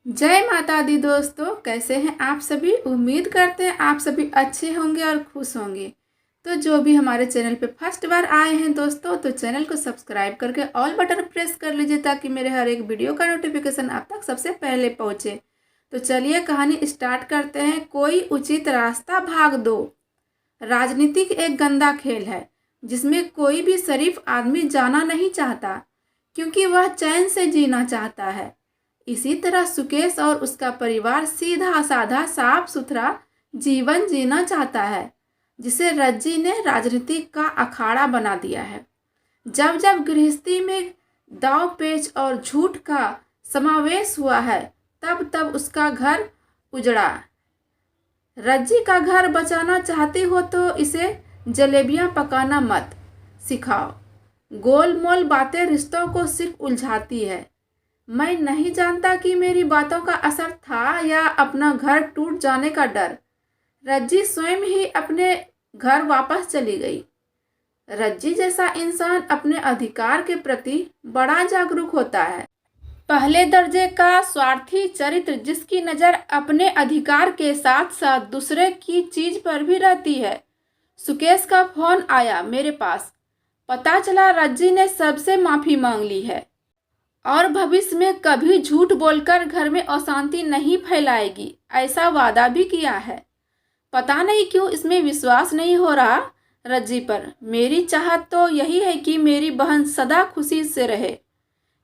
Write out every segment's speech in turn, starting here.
जय माता दी दोस्तों, कैसे हैं आप सभी। उम्मीद करते हैं आप सभी अच्छे होंगे और खुश होंगे। तो जो भी हमारे चैनल पे फर्स्ट बार आए हैं दोस्तों, तो चैनल को सब्सक्राइब करके ऑल बटन प्रेस कर लीजिए ताकि मेरे हर एक वीडियो का नोटिफिकेशन आप तक सबसे पहले पहुंचे। तो चलिए कहानी स्टार्ट करते हैं। कोई उचित रास्ता भाग दो। राजनीतिक एक गंदा खेल है जिसमें कोई भी शरीफ आदमी जाना नहीं चाहता, क्योंकि वह चैन से जीना चाहता है। इसी तरह सुकेश और उसका परिवार सीधा साधा साफ सुथरा जीवन जीना चाहता है, जिसे रज्जी ने राजनीति का अखाड़ा बना दिया है। जब जब गृहस्थी में दाव पेच और झूठ का समावेश हुआ है, तब तब उसका घर उजड़ा। रज्जी का घर बचाना चाहती हो तो इसे जलेबियां पकाना मत सिखाओ। गोलमोल बातें रिश्तों को सिर्फ उलझाती है। मैं नहीं जानता कि मेरी बातों का असर था या अपना घर टूट जाने का डर। रज्जी स्वयं ही अपने घर वापस चली गई। रज्जी जैसा इंसान अपने अधिकार के प्रति बड़ा जागरूक होता है। पहले दर्जे का स्वार्थी चरित्र जिसकी नज़र अपने अधिकार के साथ साथ दूसरे की चीज पर भी रहती है। सुकेश का फोन आया मेरे पास। पता चला रज्जी ने सबसे माफ़ी मांग ली है और भविष्य में कभी झूठ बोलकर घर में अशांति नहीं फैलाएगी, ऐसा वादा भी किया है। पता नहीं क्यों इसमें विश्वास नहीं हो रहा रज्जी पर। मेरी चाहत तो यही है कि मेरी बहन सदा खुशी से रहे,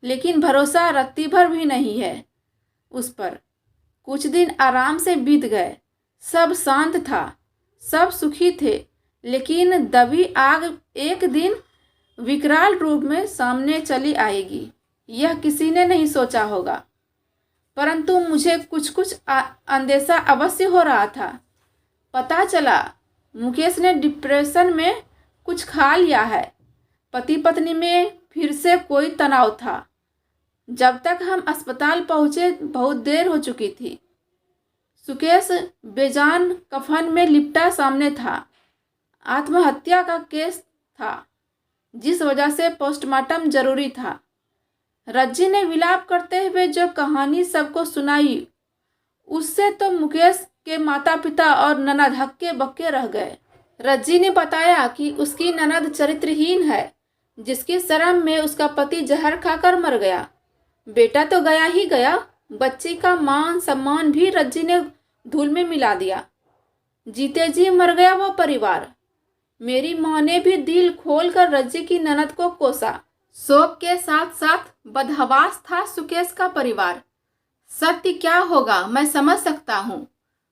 लेकिन भरोसा रत्ती भर भी नहीं है उस पर। कुछ दिन आराम से बीत गए। सब शांत था, सब सुखी थे, लेकिन दबी आग एक दिन विकराल रूप में सामने चली आएगी, यह किसी ने नहीं सोचा होगा। परंतु मुझे कुछ कुछ अंदेशा अवश्य हो रहा था। पता चला मुकेश ने डिप्रेशन में कुछ खा लिया है। पति पत्नी में फिर से कोई तनाव था। जब तक हम अस्पताल पहुंचे बहुत देर हो चुकी थी। सुकेश बेजान कफन में लिपटा सामने था। आत्महत्या का केस था, जिस वजह से पोस्टमार्टम जरूरी था। रज्जी ने विलाप करते हुए जो कहानी सबको सुनाई, उससे तो मुकेश के माता पिता और ननद हक्के बक्के रह गए। रज्जी ने बताया कि उसकी ननद चरित्रहीन है, जिसकी शर्म में उसका पति जहर खाकर मर गया। बेटा तो गया ही गया, बच्ची का मान सम्मान भी रज्जी ने धूल में मिला दिया। जीते जी मर गया वो परिवार। मेरी माँ ने भी दिल खोलकर रज्जी की ननद को कोसा। शोक के साथ साथ बदहवास था सुकेश का परिवार। सत्य क्या होगा मैं समझ सकता हूँ।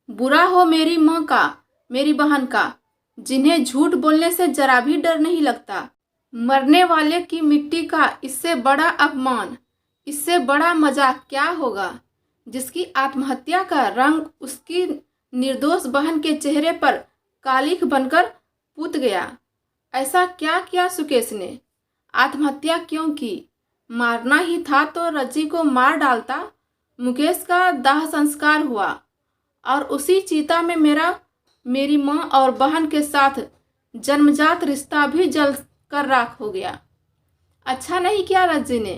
बुरा हो मेरी माँ का, मेरी बहन का, जिन्हें झूठ बोलने से जरा भी डर नहीं लगता। मरने वाले की मिट्टी का इससे बड़ा अपमान, इससे बड़ा मजाक क्या होगा, जिसकी आत्महत्या का रंग उसकी निर्दोष बहन के चेहरे पर कालिख बनकर पुत गया। ऐसा क्या किया सुकेश ने? आत्महत्या क्यों की? मारना ही था तो रज्जी को मार डालता। मुकेश का दाह संस्कार हुआ और उसी चीता में मेरी माँ और बहन के साथ जन्मजात रिश्ता भी जल कर राख हो गया। अच्छा नहीं किया रज्जी ने।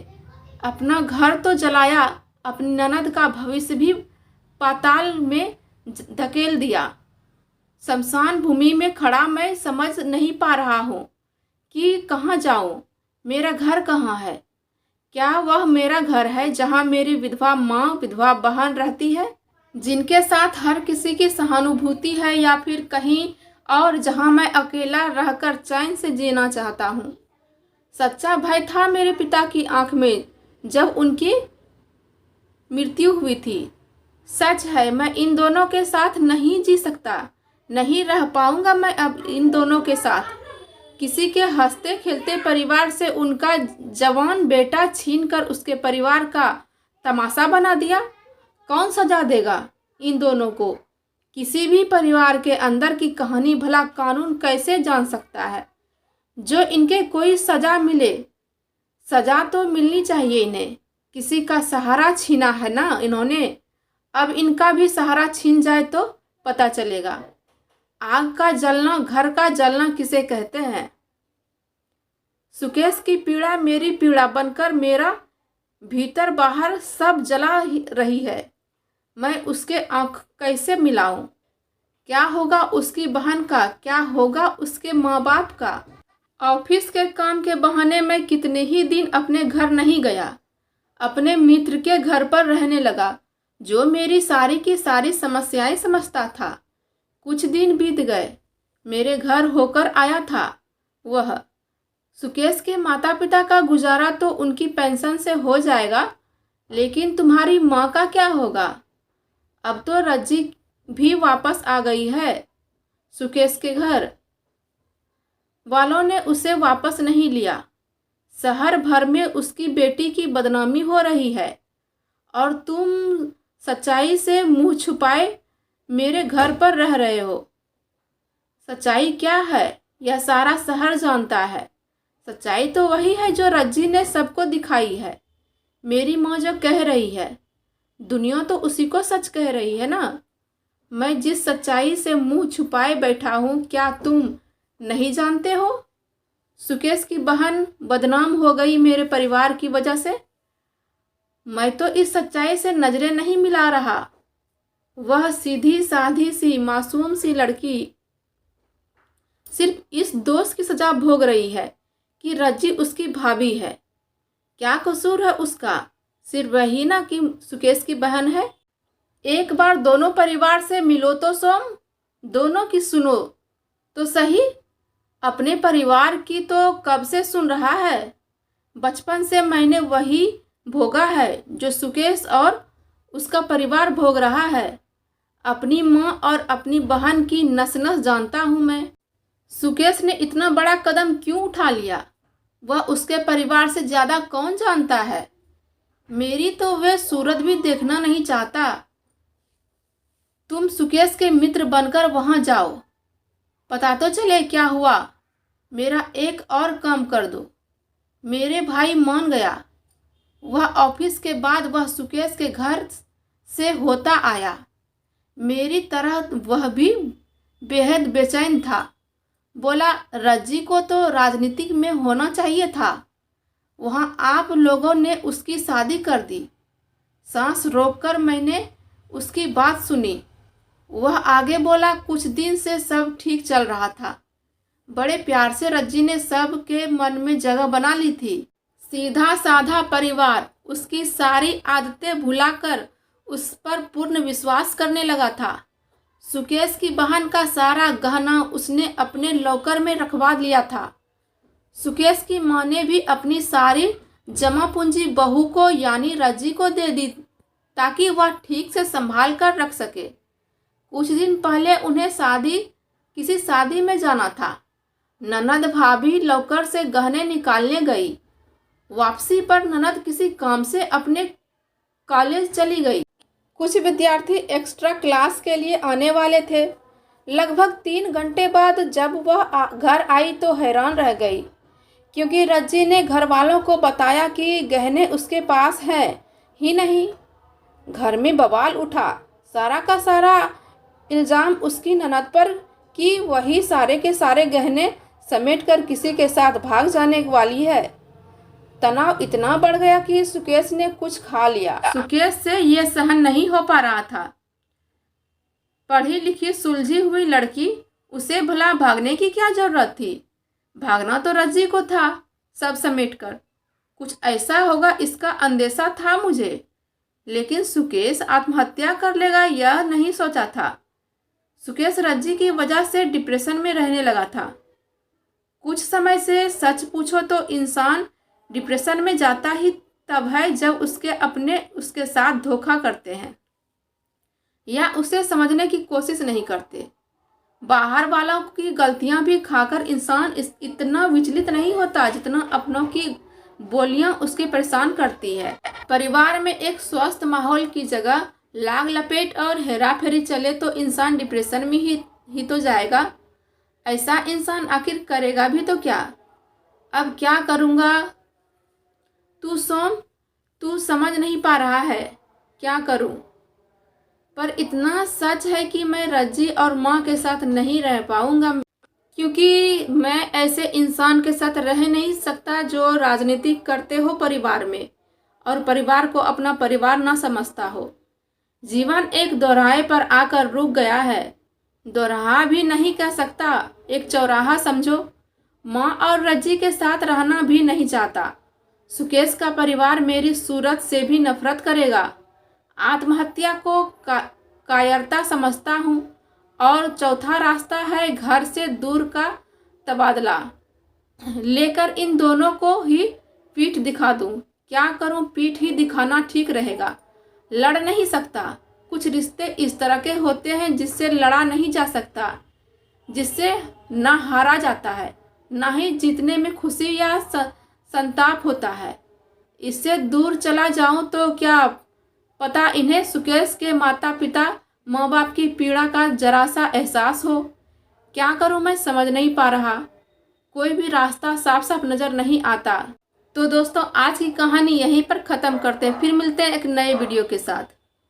अपना घर तो जलाया, अपनी ननद का भविष्य भी पाताल में धकेल दिया। शमशान भूमि में खड़ा मैं समझ नहीं पा रहा हूँ कि कहाँ जाऊँ। मेरा घर कहाँ है? क्या वह मेरा घर है जहाँ मेरी विधवा माँ, विधवा बहन रहती है, जिनके साथ हर किसी की सहानुभूति है, या फिर कहीं और जहाँ मैं अकेला रहकर चैन से जीना चाहता हूँ? सच्चा भय था मेरे पिता की आंख में जब उनकी मृत्यु हुई थी। सच है मैं इन दोनों के साथ नहीं जी सकता, नहीं रह पाऊंगा मैं अब इन दोनों के साथ। किसी के हंसते खेलते परिवार से उनका जवान बेटा छीनकर उसके परिवार का तमाशा बना दिया। कौन सजा देगा इन दोनों को? किसी भी परिवार के अंदर की कहानी भला कानून कैसे जान सकता है? जो इनके कोई सजा मिले, सजा तो मिलनी चाहिए इन्हें। किसी का सहारा छीना है ना इन्होंने, अब इनका भी सहारा छीन जाए तो पता चलेगा। आग का जलना, घर का जलना किसे कहते हैं? सुकेश की पीड़ा मेरी पीड़ा बनकर मेरा भीतर बाहर सब जला रही है। मैं उसके आँख कैसे मिलाऊं? क्या होगा उसकी बहन का, क्या होगा उसके माँ बाप का? ऑफिस के काम के बहाने मैं कितने ही दिन अपने घर नहीं गया, अपने मित्र के घर पर रहने लगा, जो मेरी सारी की सारी समस्याएं समझता था। कुछ दिन बीत गए, मेरे घर होकर आया था वह। सुकेश के माता पिता का गुजारा तो उनकी पेंशन से हो जाएगा, लेकिन तुम्हारी माँ का क्या होगा? अब तो रज्जी भी वापस आ गई है सुकेश के घर। वालों ने उसे वापस नहीं लिया। शहर भर में उसकी बेटी की बदनामी हो रही है और तुम सच्चाई से मुंह छुपाए मेरे घर पर रह रहे हो। सच्चाई क्या है यह सारा शहर जानता है। सच्चाई तो वही है जो रज्जी ने सबको दिखाई है। मेरी माँ जो कह रही है, दुनिया तो उसी को सच कह रही है ना। मैं जिस सच्चाई से मुंह छुपाए बैठा हूँ, क्या तुम नहीं जानते हो? सुकेश की बहन बदनाम हो गई मेरे परिवार की वजह से। मैं तो इस सच्चाई से नजरें नहीं मिला रहा। वह सीधी साधी सी मासूम सी लड़की सिर्फ इस दोष की सजा भोग रही है कि रज्जी उसकी भाभी है। क्या कसूर है उसका? सिर्फ वही ना कि सुकेश की बहन है। एक बार दोनों परिवार से मिलो तो सोम, दोनों की सुनो तो सही। अपने परिवार की तो कब से सुन रहा है। बचपन से मैंने वही भोगा है जो सुकेश और उसका परिवार भोग रहा है। अपनी माँ और अपनी बहन की नस नस जानता हूँ मैं। सुकेश ने इतना बड़ा कदम क्यों उठा लिया, वह उसके परिवार से ज़्यादा कौन जानता है। मेरी तो वह सूरत भी देखना नहीं चाहता। तुम सुकेश के मित्र बनकर वहाँ जाओ, पता तो चले क्या हुआ। मेरा एक और काम कर दो। मेरे भाई मान गया। वह ऑफिस के बाद वह सुकेश के घर से होता आया। मेरी तरह वह भी बेहद बेचैन था। बोला, रज्जी को तो राजनीतिक में होना चाहिए था, वहाँ आप लोगों ने उसकी शादी कर दी। सांस रोककर मैंने उसकी बात सुनी। वह आगे बोला, कुछ दिन से सब ठीक चल रहा था। बड़े प्यार से रज्जी ने सब के मन में जगह बना ली थी। सीधा साधा परिवार उसकी सारी आदतें भुलाकर उस पर पूर्ण विश्वास करने लगा था। सुकेश की बहन का सारा गहना उसने अपने लॉकर में रखवा लिया था। सुकेश की माँ ने भी अपनी सारी जमा पूंजी बहू को यानी रज्जी को दे दी ताकि वह ठीक से संभाल कर रख सके। कुछ दिन पहले उन्हें किसी शादी में जाना था। ननद भाभी लॉकर से गहने निकालने गई। वापसी पर ननद किसी काम से अपने कॉलेज चली गई। कुछ विद्यार्थी एक्स्ट्रा क्लास के लिए आने वाले थे। लगभग 3 घंटे बाद जब वह घर आई तो हैरान रह गई, क्योंकि रज्जी ने घर वालों को बताया कि गहने उसके पास हैं ही नहीं। घर में बवाल उठा। सारा का सारा इल्ज़ाम उसकी ननद पर कि वही सारे के सारे गहने समेटकर किसी के साथ भाग जाने वाली है। तनाव इतना बढ़ गया कि सुकेश ने कुछ खा लिया। सुकेश से यह सहन नहीं हो पा रहा था। पढ़ी लिखी सुलझी हुई लड़की, उसे भला भागने की क्या जरूरत थी? भागना तो रज्जी को था सब समेटकर। कुछ ऐसा होगा इसका अंदेशा था मुझे, लेकिन सुकेश आत्महत्या कर लेगा यह नहीं सोचा था। सुकेश रज्जी की वजह से डिप्रेशन में रहने लगा था। कुछ समय से सच पूछो तो इंसान डिप्रेशन में जाता ही तब है जब उसके साथ धोखा करते हैं या उसे समझने की कोशिश नहीं करते। बाहर वालों की गलतियां भी खाकर इंसान इतना विचलित नहीं होता जितना अपनों की बोलियां उसके परेशान करती है। परिवार में एक स्वस्थ माहौल की जगह लाग लपेट और हेरा फेरी चले तो इंसान डिप्रेशन में ही तो जाएगा। ऐसा इंसान आखिर करेगा भी तो क्या? अब क्या करूँगा? तू समझ नहीं पा रहा है क्या करूं? पर इतना सच है कि मैं रज्जी और माँ के साथ नहीं रह पाऊंगा, क्योंकि मैं ऐसे इंसान के साथ रह नहीं सकता जो राजनीति करते हो परिवार में और परिवार को अपना परिवार ना समझता हो। जीवन एक दोराहे पर आकर रुक गया है। दोराहा भी नहीं कह सकता, एक चौराहा समझो। माँ और रज्जी के साथ रहना भी नहीं चाहता। सुकेश का परिवार मेरी सूरत से भी नफरत करेगा। आत्महत्या को कायरता समझता हूँ। और चौथा रास्ता है घर से दूर का तबादला लेकर इन दोनों को ही पीठ दिखा दूं। क्या करूं, पीठ ही दिखाना ठीक रहेगा। लड़ नहीं सकता। कुछ रिश्ते इस तरह के होते हैं जिससे लड़ा नहीं जा सकता, जिससे ना हारा जाता है, ना ही जीतने में खुशी या संताप होता है। इससे दूर चला जाऊं तो क्या पता इन्हें सुकेश के माता पिता माँ बाप की पीड़ा का जरा सा एहसास हो। क्या करूं मैं समझ नहीं पा रहा। कोई भी रास्ता साफ साफ नज़र नहीं आता। तो दोस्तों आज की कहानी यहीं पर ख़त्म करते हैं, फिर मिलते हैं एक नए वीडियो के साथ।